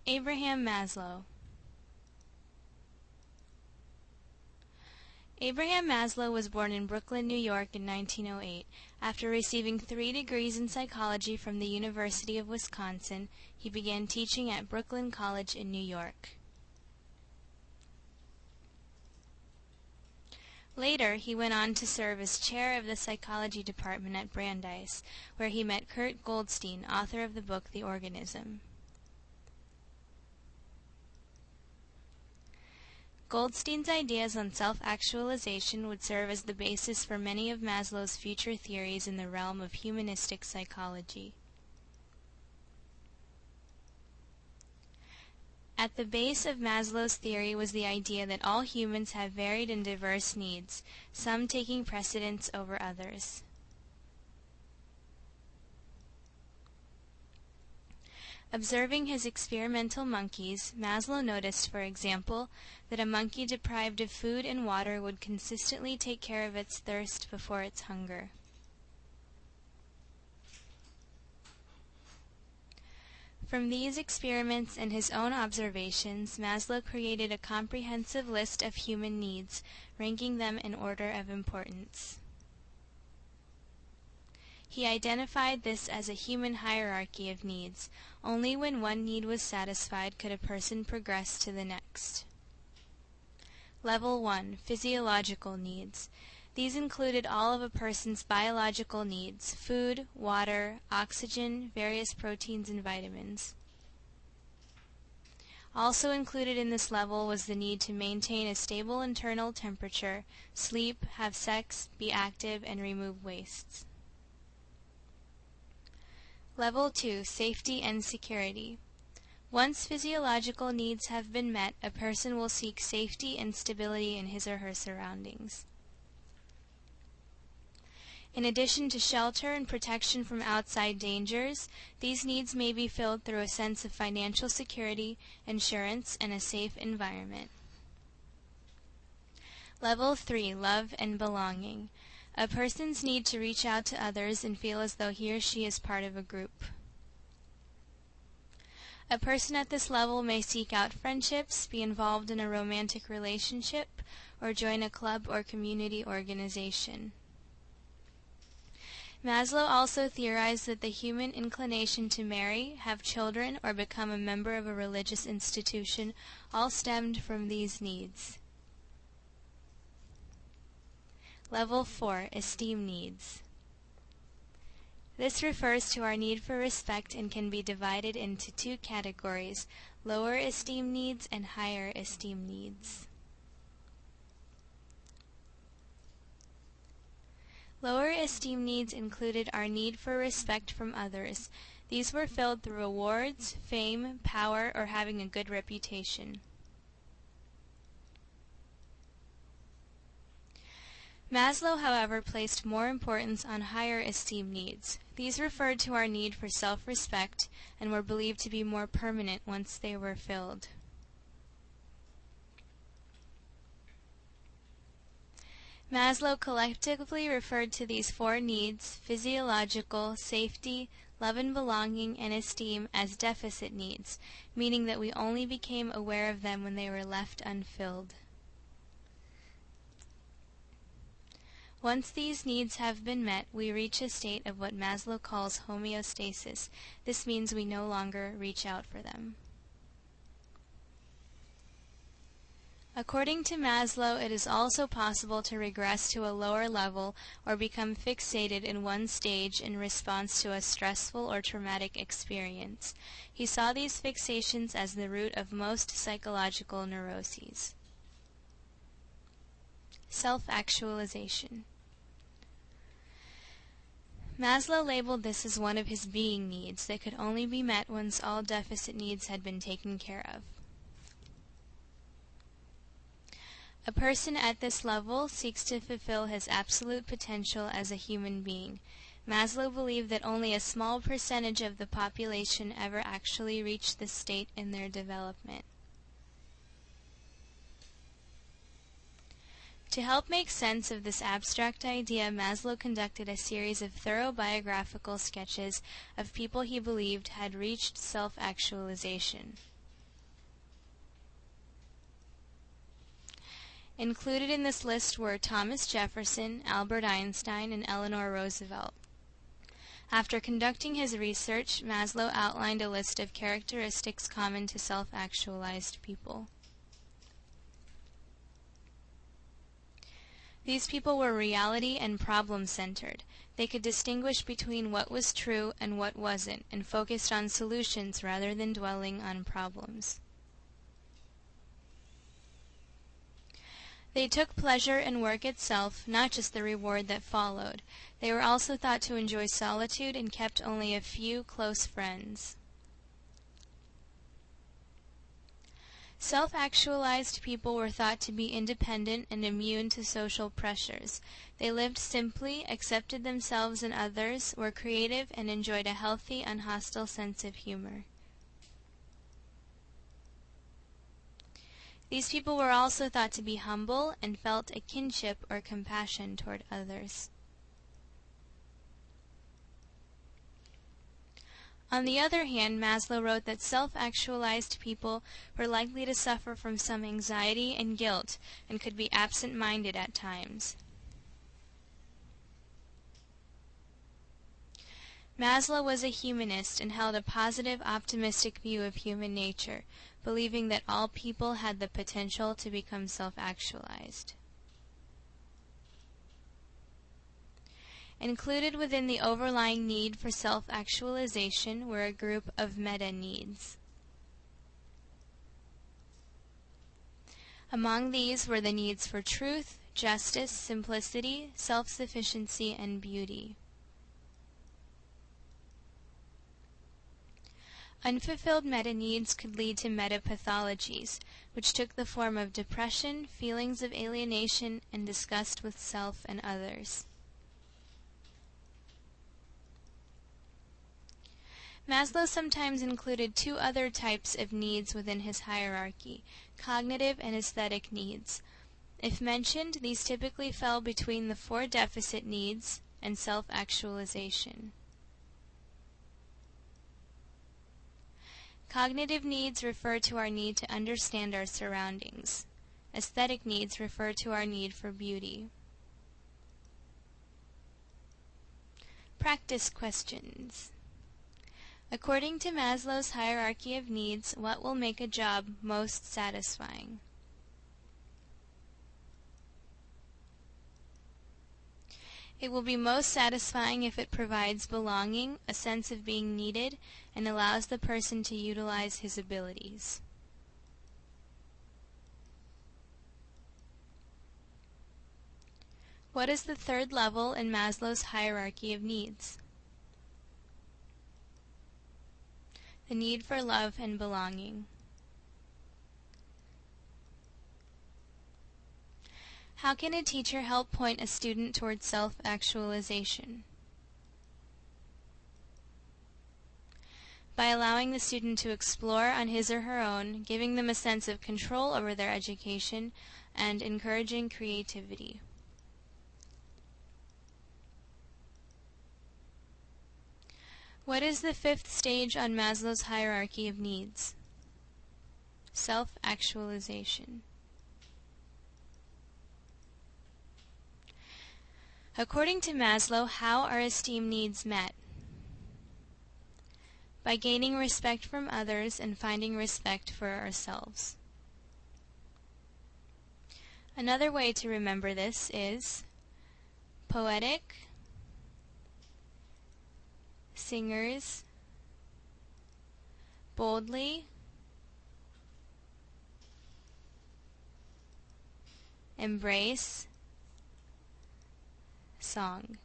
Abraham Maslow. Abraham Maslow was born in Brooklyn, New York in 1908. After receiving 3 degrees in psychology from the University of Wisconsin, he began teaching at Brooklyn College in New York. Later, he went on to serve as chair of the psychology department at Brandeis, where he met Kurt Goldstein, author of the book The Organism. Goldstein's ideas on self-actualization would serve as the basis for many of Maslow's future theories in the realm of humanistic psychology. At the base of Maslow's theory was the idea that all humans have varied and diverse needs, some taking precedence over others. Observing his experimental monkeys, Maslow noticed, for example, that a monkey deprived of food and water would consistently take care of its thirst before its hunger. From these experiments and his own observations, Maslow created a comprehensive list of human needs, ranking them in order of importance. He identified this as a human hierarchy of needs. Only when one need was satisfied could a person progress to the next. Level 1. Physiological needs. These included all of a person's biological needs: food, water, oxygen, various proteins, and vitamins. Also included in this level was the need to maintain a stable internal temperature, sleep, have sex, be active, and remove wastes. Level 2. Safety and security. Once physiological needs have been met, a person will seek safety and stability in his or her surroundings. In addition to shelter and protection from outside dangers, these needs may be filled through a sense of financial security, insurance, and a safe environment. Level 3. Love and belonging. A person's need to reach out to others and feel as though he or she is part of a group. A person at this level may seek out friendships, be involved in a romantic relationship, or join a club or community organization. Maslow also theorized that the human inclination to marry, have children, or become a member of a religious institution all stemmed from these needs. Level 4. Esteem needs. This refers to our need for respect and can be divided into 2 categories: lower esteem needs and higher esteem needs. Lower esteem needs included our need for respect from others. These were filled through awards, fame, power, or having a good reputation. Maslow, however, placed more importance on higher esteem needs. These referred to our need for self-respect and were believed to be more permanent once they were filled. Maslow collectively referred to these 4 needs: physiological, safety, love and belonging, and esteem, as deficit needs, meaning that we only became aware of them when they were left unfilled. Once these needs have been met, we reach a state of what Maslow calls homeostasis. This means we no longer reach out for them. According to Maslow, it is also possible to regress to a lower level or become fixated in one stage in response to a stressful or traumatic experience. He saw these fixations as the root of most psychological neuroses. Self-actualization. Maslow labeled this as one of his being needs that could only be met once all deficit needs had been taken care of. A person at this level seeks to fulfill his absolute potential as a human being. Maslow believed that only a small percentage of the population ever actually reached this state in their development. To help make sense of this abstract idea, Maslow conducted a series of thorough biographical sketches of people he believed had reached self-actualization. Included in this list were Thomas Jefferson, Albert Einstein, and Eleanor Roosevelt. After conducting his research, Maslow outlined a list of characteristics common to self-actualized people. These people were reality and problem-centered. They could distinguish between what was true and what wasn't, and focused on solutions rather than dwelling on problems. They took pleasure in work itself, not just the reward that followed. They were also thought to enjoy solitude and kept only a few close friends. Self-actualized people were thought to be independent and immune to social pressures. They lived simply, accepted themselves and others, were creative, and enjoyed a healthy, unhostile sense of humor. These people were also thought to be humble and felt a kinship or compassion toward others. On the other hand, Maslow wrote that self-actualized people were likely to suffer from some anxiety and guilt and could be absent-minded at times. Maslow was a humanist and held a positive, optimistic view of human nature, believing that all people had the potential to become self-actualized. Included within the overlying need for self-actualization were a group of meta-needs. Among these were the needs for truth, justice, simplicity, self-sufficiency, and beauty. Unfulfilled meta-needs could lead to meta-pathologies, which took the form of depression, feelings of alienation, and disgust with self and others. Maslow sometimes included two other types of needs within his hierarchy, cognitive and aesthetic needs. If mentioned, these typically fell between the four deficit needs and self-actualization. Cognitive needs refer to our need to understand our surroundings. Aesthetic needs refer to our need for beauty. Practice questions. According to Maslow's hierarchy of needs, what will make a job most satisfying? It will be most satisfying if it provides belonging, a sense of being needed, and allows the person to utilize his abilities. What is the third level in Maslow's hierarchy of needs? The need for love and belonging. How can a teacher help point a student towards self-actualization? By allowing the student to explore on his or her own, giving them a sense of control over their education, and encouraging creativity. What is the fifth stage on Maslow's hierarchy of needs? Self-actualization. According to Maslow, how are esteem needs met? By gaining respect from others and finding respect for ourselves. Another way to remember this is poetic, singers, boldly, embrace, song.